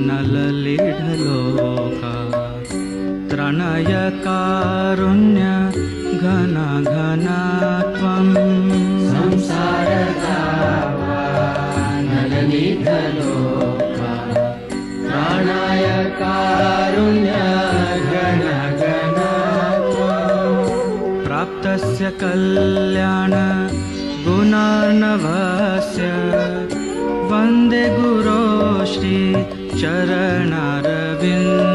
नललिढलोका त्रणय कारुण्य घन घन त्वम् नललिढलोका त्रणय कारुण्य घन घन त्वम् प्राप्तस्य कल्याण गुणार्णवस्य वन्दे गुरो श्री चरणारविन्द